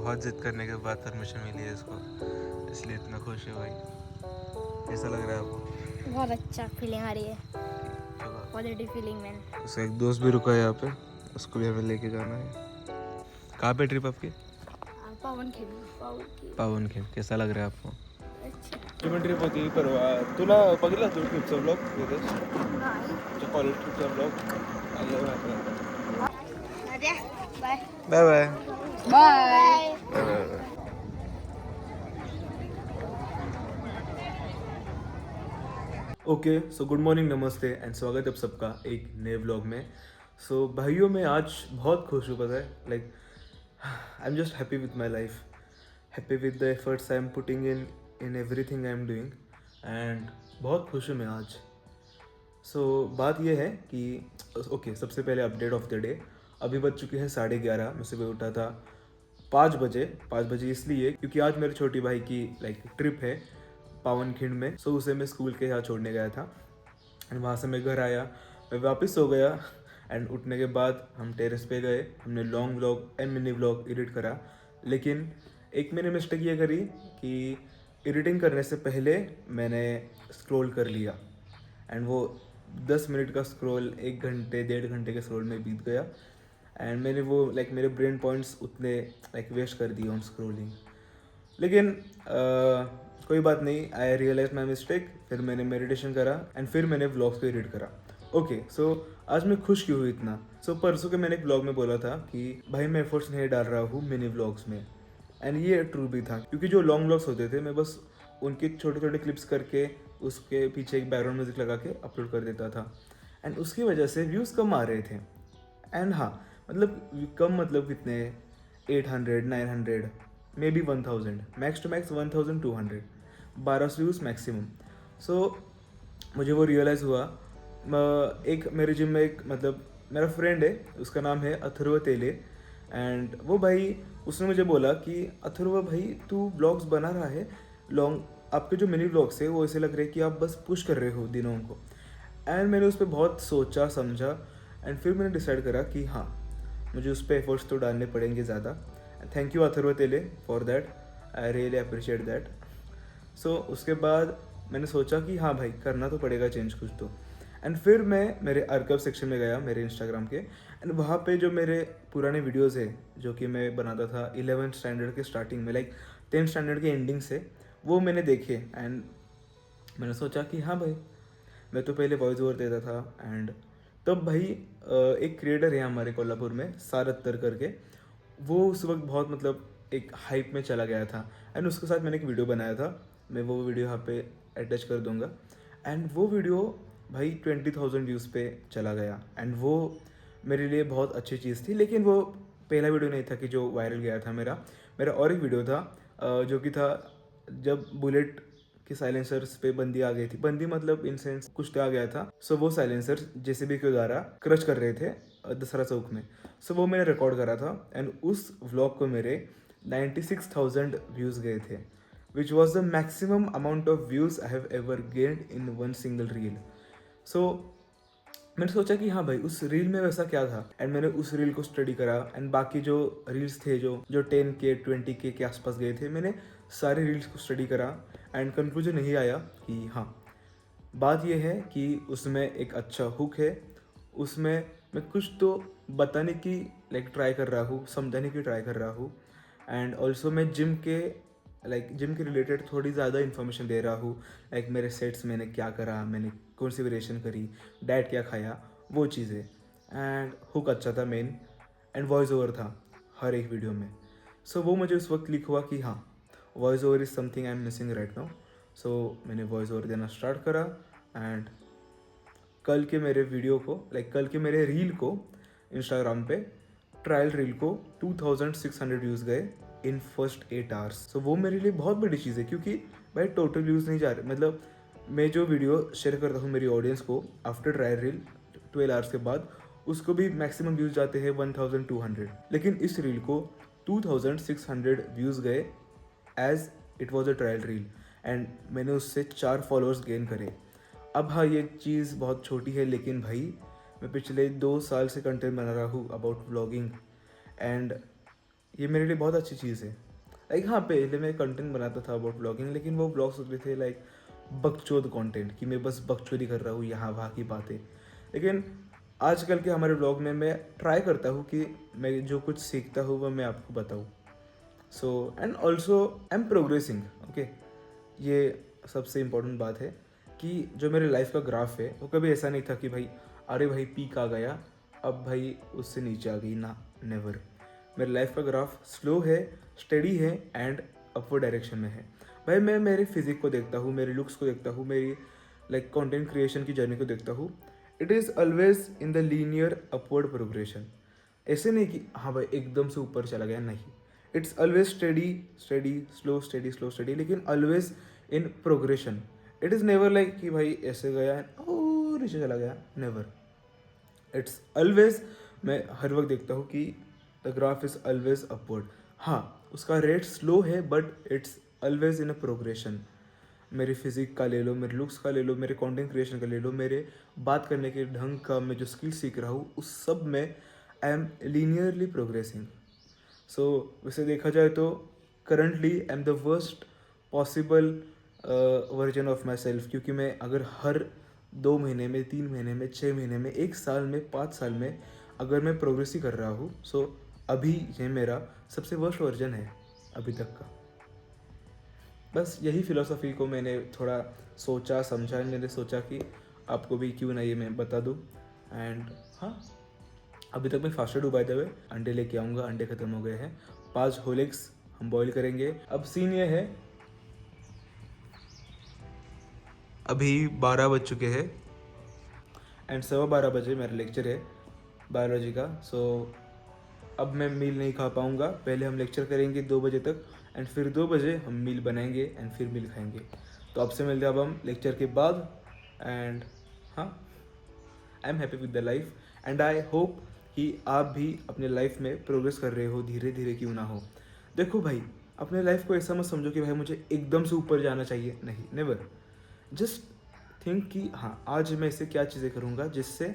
बहुत जिद करने के बाद परमिशन मिली है इसको, इसलिए इतना खुश है भाई। कैसा लग रहा है आपको? बहुत अच्छा फीलिंग आ रही है, चलो, पॉजिटिव फीलिंग मैन। उसका एक दोस्त भी रुका है यहाँ पे, उसको भी हमें लेके जाना है। कहाँ पे ट्रिप आपकी? पावन खेल पावन पावन खिंड। कैसा लग रहा है आपको? अच्छा तुम ट्रिप होती परवा तुला बघितला तू ट्रिपचा ब्लॉग येतेच नाही कॉलेज ट्रिपचा ब्लॉग आलं bye bye bye bye. Bye bye. Okay so good morning, नमस्ते एंड स्वागत है आप सबका एक नए व्लॉग में। सो भाइयों मैं आज बहुत खुश हूँ, पता है like I am just happy with my life, happy with the efforts I am putting in everything I am doing and बहुत खुश हूँ मैं आज। सो बात यह है कि ओके सबसे पहले अपडेट ऑफ द डे। अभी बज चुके हैं 11:30। मैं सुबह उठा था 5 बजे। 5 बजे इसलिए क्योंकि आज मेरे छोटी भाई की लाइक ट्रिप है पावन खिंड में। सो उसे मैं स्कूल के यहाँ छोड़ने गया था एंड वहाँ से मैं घर आया, मैं वापस सो गया एंड उठने के बाद हम टेरेस पे गए, हमने long vlog and mini vlog edit करा। लेकिन एक मैंने मिस्टेक ये करी कि एडिटिंग करने से पहले मैंने स्क्रॉल कर लिया एंड वो 10 मिनट का स्क्रॉल 1 घंटे 1.5 घंटे के स्क्रॉल में बीत गया एंड मैंने वो लाइक मेरे ब्रेन पॉइंट्स उतने लाइक वेस्ट कर दिए ऑन स्क्रोलिंग। लेकिन कोई बात नहीं, आई रियलाइज माई मिस्टेक। फिर मैंने मेडिटेशन करा एंड फिर मैंने व्लॉग्स को एडिट करा। ओके सो आज मैं खुश क्यों हूँ इतना? सो परसों के मैंने एक व्लॉग में बोला था कि भाई मैं एफर्ट्स नहीं डाल रहा हूँ मिनी व्लॉग्स में, एंड ये ट्रू भी था क्योंकि जो लॉन्ग व्लॉग्स होते थे मैं बस उनके छोटे छोटे क्लिप्स करके उसके पीछे एक बैकग्राउंड म्यूजिक लगा के अपलोड कर देता था एंड उसकी वजह से व्यूज़ कम आ रहे थे। एंड हाँ मतलब कम मतलब कितने, 800 900 maybe 1000, max to max 1200, 1200 views maximum. So मुझे वो रियलाइज़ हुआ। एक मेरे जिम में एक मतलब मेरा फ्रेंड है, उसका नाम है अथर्व तेले एंड वो भाई उसने मुझे बोला कि अथर्व भाई तू ब्लॉग्स बना रहा है लॉन्ग, आपके जो मिनी ब्लॉग्स है वो ऐसे लग रहे हैं कि आप बस पुश कर रहे हो दिनों को। एंड मैंने उस पर बहुत सोचा समझा एंड फिर मैंने डिसाइड करा कि हाँ मुझे उस पर एफर्ट्स तो डालने पड़ेंगे ज़्यादा। Thank you Atharva Tele for that, I really appreciate that. So उसके बाद मैंने सोचा कि हाँ भाई करना तो पड़ेगा चेंज कुछ तो। एंड फिर मैं मेरे आर्काइव सेक्शन में गया मेरे इंस्टाग्राम के एंड वहाँ पे जो मेरे पुराने वीडियोज़ है जो कि मैं बनाता था 11th स्टैंडर्ड के स्टार्टिंग में लाइक 10th स्टैंडर्ड के एंडिंग से, वो मैंने देखे एंड मैंने सोचा कि हाँ भाई मैं तो पहले वॉइस ओवर देता था एंड तब भाई एक क्रिएटर है हमारे कोल्हापुर में सारद तर करके, वो उस वक्त बहुत मतलब एक हाइप में चला गया था एंड उसके साथ मैंने एक वीडियो बनाया था। मैं वो वीडियो यहाँ पे अटैच कर दूंगा एंड वो वीडियो भाई 20,000 व्यूज़ पे चला गया एंड वो मेरे लिए बहुत अच्छी चीज़ थी। लेकिन वो पहला वीडियो नहीं था कि जो वायरल गया था मेरा मेरा और एक वीडियो था जो कि था जब बुलेट कि साइलेंसर्स पे बंदी आ गई थी, बंदी मतलब इन सेंस कुछ तो आ गया था। सो वो साइलेंसर जेसीबी के द्वारा क्रश कर रहे थे दसरा चौक में। सो वो मैंने रिकॉर्ड करा था एंड उस व्लॉग को मेरे 96,000 व्यूज़ गए थे, which was the maximum amount of views I have ever gained in one single reel. So मैंने सोचा कि हाँ भाई उस रील में वैसा क्या था एंड मैंने उस रील को स्टडी करा एंड बाकी जो रील्स थे जो जो 10K 20K के आसपास गए थे, मैंने सारे रील्स को स्टडी करा एंड कंक्लूजन यही आया कि हाँ बात यह है कि उसमें एक अच्छा हुक है, उसमें मैं कुछ तो बताने की लाइक ट्राई कर रहा हूँ, समझाने की ट्राई कर रहा हूँ एंड ऑल्सो मैं जिम के रिलेटेड थोड़ी ज़्यादा इन्फॉर्मेशन दे रहा हूँ। लाइक मेरे सेट्स मैंने क्या करा, मैंने कौन सी वेरिएशन करी, डाइट क्या खाया, वो चीज़ें। एंड हुक अच्छा था मेन एंड वॉइस ओवर था हर एक वीडियो में। सो वो मुझे उस वक्त क्लिक हुआ कि हाँ voice over is something I am missing right now. So मैंने वॉइस ओवर देना स्टार्ट करा एंड कल के मेरे वीडियो को लाइक कल के मेरे रील को इंस्टाग्राम पे ट्रायल रील को 2600 व्यूज़ गए इन फर्स्ट 8 आवर्स। सो वो मेरे लिए बहुत बड़ी चीज़ है क्योंकि भाई टोटल व्यूज़ नहीं जा रहे, मतलब मैं जो वीडियो शेयर करता हूँ मेरी ऑडियंस को आफ्टर ट्रायल रील 12 आवर्स के बाद उसको भी मैक्सिमम व्यूज़ जाते हैं 1200, लेकिन इस रील को 2600 व्यूज़ गए as it was a trial reel and मैंने उससे 4 फॉलोअर्स गेन करे। अब हाँ ये चीज़ बहुत छोटी है लेकिन भाई मैं पिछले 2 साल से कंटेंट बना रहा हूँ अबाउट व्लॉगिंग एंड ये मेरे लिए बहुत अच्छी चीज़ है। लाइक हाँ, पहले मैं कंटेंट बनाता था अबाउट ब्लॉगिंग, लेकिन वो ब्लॉग्स होते थे लाइक बकचोद कंटेंट, कि मैं बस बकचोदी कर रहा हूँ यहाँ वहाँ की बातें। लेकिन आजकल के हमारे ब्लॉग में मैं ट्राई करता हूँ कि मैं जो कुछ सीखता हूँ वह मैं आपको बताऊँ। So and also I am progressing, okay. ये सबसे इम्पोर्टेंट बात है कि जो मेरे लाइफ का ग्राफ है वो कभी ऐसा नहीं था कि भाई अरे भाई पीक आ गया अब भाई उससे नीचे आ गई ना, नेवर। मेरे लाइफ का ग्राफ स्लो है, स्टडी है एंड अपवर्ड डायरेक्शन में है। भाई मैं मेरे फिजिक को देखता हूँ, मेरे लुक्स को देखता हूँ, मेरी लाइक कंटेंट क्रिएशन की जर्नी को देखता हूँ। It is always in the linear upward progression. ऐसे नहीं कि हाँ भाई एकदम से ऊपर चला गया, नहीं। It's always study study slow study slow study, लेकिन always in progression. It is never like कि भाई ऐसे गया और नीचे चला गया, नेवर। इट्स ऑलवेज, मैं हर वक्त देखता हूँ कि the graph is always upward. हाँ, उसका रेट स्लो है but it's always in a progression. मेरे फिजिक का ले लो, मेरे लुक्स का ले लो, मेरे कंटेंट क्रिएशन का ले लो, मेरे बात करने के ढंग का, मैं जो स्किल सीख रहा हूँ उस सब में आई एम लीनियरली प्रोग्रेसिंग। सो वैसे देखा जाए तो currently I am the worst possible version of my self, क्योंकि मैं अगर हर 2 महीने में, 3 महीने में, 6 महीने में, 1 साल में, 5 साल में अगर मैं प्रोग्रेस ही कर रहा हूँ, सो अभी ये मेरा सबसे वर्स्ट वर्जन है अभी तक का। बस यही फिलोसफी को मैंने थोड़ा सोचा समझा, मैंने सोचा कि आपको भी क्यों ना ये मैं बता दूँ। एंड हाँ, अभी तक मैं फास्टेड हूँ बाय द वे। अंडे लेके आऊँगा, अंडे ख़त्म हो गए हैं। 5 होलिक्स हम बॉईल करेंगे। अब सीन ये है, अभी 12 बज चुके हैं एंड 12:15 मेरा लेक्चर है बायोलॉजी का। सो अब मैं मील नहीं खा पाऊँगा। पहले हम लेक्चर करेंगे 2 बजे तक एंड फिर 2 बजे हम मील बनाएंगे एंड फिर मील खाएंगे। तो आपसे मिलते हैं अब हम लेक्चर के बाद। एंड हाँ, I am happy with the life and I hope कि आप भी अपने लाइफ में प्रोग्रेस कर रहे हो, धीरे धीरे क्यों ना हो। देखो भाई, अपने लाइफ को ऐसा मत समझो कि भाई मुझे एकदम से ऊपर जाना चाहिए, नहीं, नेवर। जस्ट थिंक कि हाँ, आज मैं इससे क्या चीज़ें करूँगा जिससे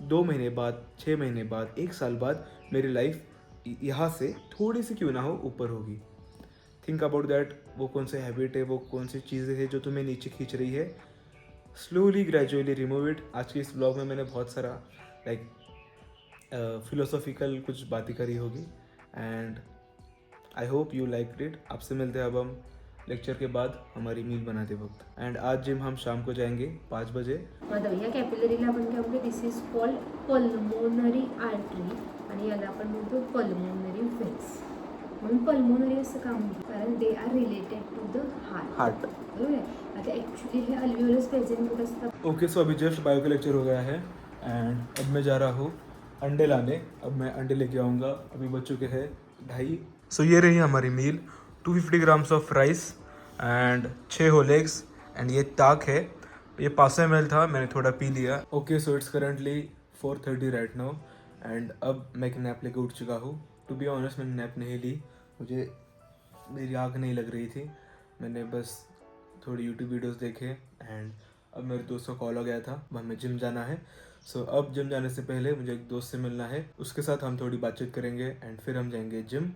2 महीने बाद, 6 महीने बाद, 1 साल बाद मेरी लाइफ यहाँ से थोड़ी सी क्यों ना हो ऊपर होगी। Think about that. वो कौन से हैबिट है, वो कौन सी चीज़ें हैं जो तुम्हें नीचे खींच रही है, स्लोली ग्रेजुअली रिमूव इट। आज के इस ब्लॉग में मैंने बहुत सारा लाइक फिलोसॉफिकल कुछ बातें करी होगी and I hope you like it. आपसे मिलते हैं अब हम लेक्चर के बाद हमारी मील बनाते वक्त। एंड आज जिम हम शाम को जाएंगे 5 बजे। आता या कॅपिलरीला आपण काय म्हणतो, this is called pulmonary artery आणि याला आपण म्हणतो पल्मोनरी व्हेन्स. म्हणून पल्मोनरी असं का म्हणतो, कारण they are related to the heart. बरोबर आहे. आता ॲक्च्युली हे अल्व्हिओलस प्रेझेंट कुठं असतात. ओके, सो अभी जस्ट बायो का लेक्चर हो गया है एंड अब मैं जा रहा हूँ अंडे लाने। अब मैं अंडे लेके आऊँगा। अभी बज चुके हैं 2:30। सो ये रही हमारी meal, 250 grams of rice and 6 whole eggs and ये ताक है। ये 500 ml था, मैंने थोड़ा पी लिया। Okay, so it's currently 4:30 right now and अब मैं एक नैप लेके उठ चुका हूँ। टू बी ऑनेस्ट, मैंने नैप नहीं ली, मुझे मेरी आँख नहीं लग रही थी। मैंने बस थोड़ी यूट्यूब वीडियोस देखे एंड अब मेरे दोस्त का कॉल आ गया था, अब हमें जिम जाना है। सो अब जिम जाने से पहले मुझे एक दोस्त से मिलना है, उसके साथ हम थोड़ी बातचीत करेंगे एंड फिर हम जाएंगे gym.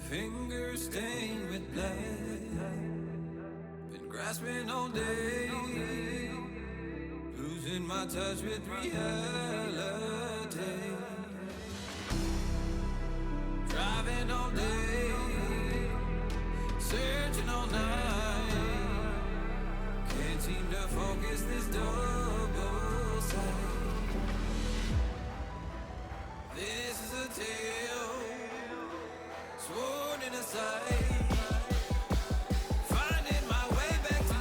Fingers stained with blood, been grasping all day, losing my touch with reality. Driving all day, searching all night, can't seem to focus this double sight. This is a tale sworn in a sight, finding my way back to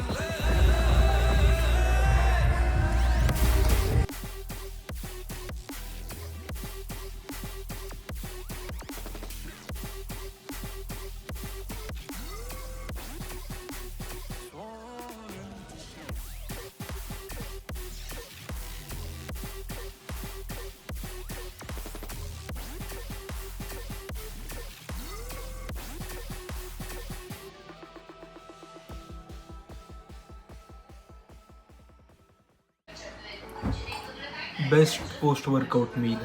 best post workout meal.